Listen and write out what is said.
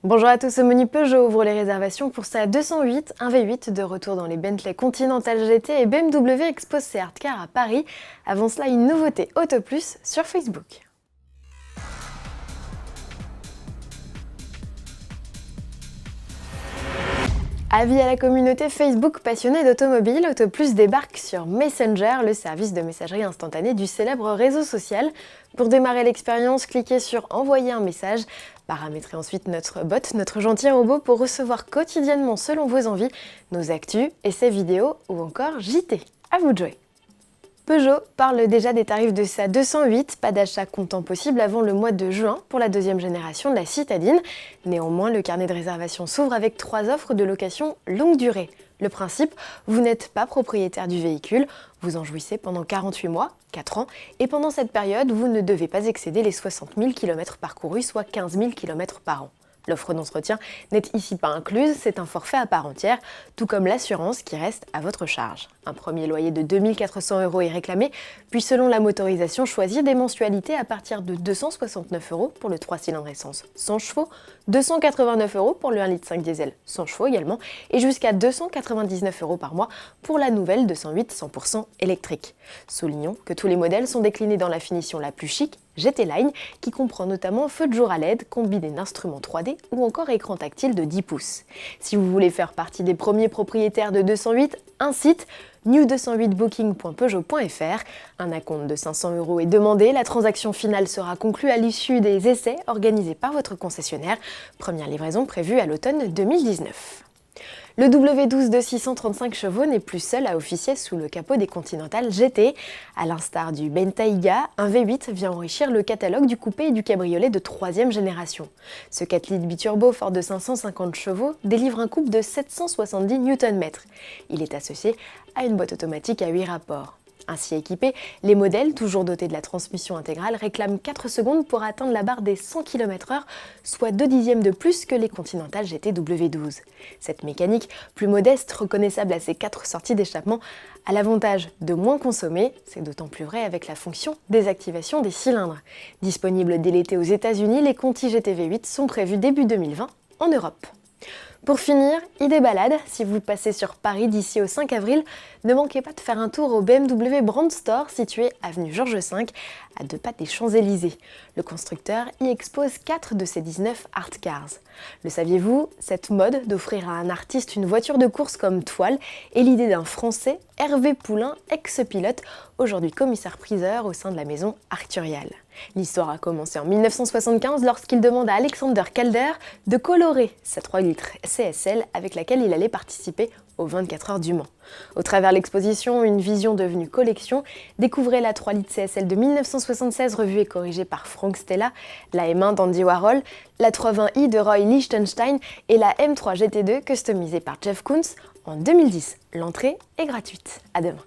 Bonjour à tous, au menu Peugeot ouvre les réservations pour sa 208, un V8 de retour dans les Bentley Continental GT et BMW expose ses hardcars à Paris. Avant cela, une nouveauté Auto Plus sur Facebook. Avis à la communauté Facebook passionnée d'automobile, Auto Plus débarque sur Messenger, le service de messagerie instantanée du célèbre réseau social. Pour démarrer l'expérience, cliquez sur Envoyer un message. Paramétrez ensuite notre bot, notre gentil robot, pour recevoir quotidiennement, selon vos envies, nos actus, essais vidéo ou encore JT. À vous de jouer! Peugeot parle déjà des tarifs de sa 208, pas d'achat comptant possible avant le mois de juin pour la deuxième génération de la citadine. Néanmoins, le carnet de réservation s'ouvre avec 3 offres de location longue durée. Le principe, vous n'êtes pas propriétaire du véhicule, vous en jouissez pendant 48 mois, 4 ans, et pendant cette période, vous ne devez pas excéder les 60 000 km parcourus, soit 15 000 km par an. L'offre d'entretien n'est ici pas incluse, c'est un forfait à part entière, tout comme l'assurance qui reste à votre charge. Un premier loyer de 2 400 € est réclamé, puis selon la motorisation choisie, des mensualités à partir de 269 € pour le 3 cylindres essence 100 chevaux, 289 € pour le 1,5 litre diesel 100 chevaux également, et jusqu'à 299 € par mois pour la nouvelle 208 100% électrique. Soulignons que tous les modèles sont déclinés dans la finition la plus chic, GT Line, qui comprend notamment feu de jour à LED, combiné d'instruments 3D ou encore écran tactile de 10 pouces. Si vous voulez faire partie des premiers propriétaires de 208, un site, new208booking.peugeot.fr. Un acompte de 500 € est demandé. La transaction finale sera conclue à l'issue des essais organisés par votre concessionnaire. Première livraison prévue à l'automne 2019. Le W12 de 635 chevaux n'est plus seul à officier sous le capot des Continental GT. À l'instar du Bentayga, un V8 vient enrichir le catalogue du coupé et du cabriolet de 3e génération. Ce 4 litres biturbo fort de 550 chevaux délivre un couple de 770 Nm. Il est associé à une boîte automatique à 8 rapports. Ainsi équipés, les modèles, toujours dotés de la transmission intégrale, réclament 4 secondes pour atteindre la barre des 100 km/h, soit 2 dixièmes de plus que les Continental GT W12. Cette mécanique, plus modeste, reconnaissable à ses 4 sorties d'échappement, a l'avantage de moins consommer, c'est d'autant plus vrai avec la fonction désactivation des cylindres. Disponibles dès l'été aux États-Unis, les Conti GT V8 sont prévus début 2020 en Europe. Pour finir, idée balade, si vous passez sur Paris d'ici au 5 avril, ne manquez pas de faire un tour au BMW Brand Store situé avenue Georges V, à 2 pas des Champs-Élysées. Le constructeur y expose 4 de ses 19 art cars. Le saviez-vous, cette mode d'offrir à un artiste une voiture de course comme toile est l'idée d'un Français, Hervé Poulain, ex-pilote, aujourd'hui commissaire-priseur au sein de la maison Arturial. L'histoire a commencé en 1975 lorsqu'il demande à Alexander Calder de colorer sa 3 litres CSL avec laquelle il allait participer aux 24 heures du Mans. Au travers de l'exposition, une vision devenue collection, découvrez la 3 litres CSL de 1976 revue et corrigée par Frank Stella, la M1 d'Andy Warhol, la 320i de Roy Lichtenstein et la M3 GT2 customisée par Jeff Koons en 2010. L'entrée est gratuite. À demain.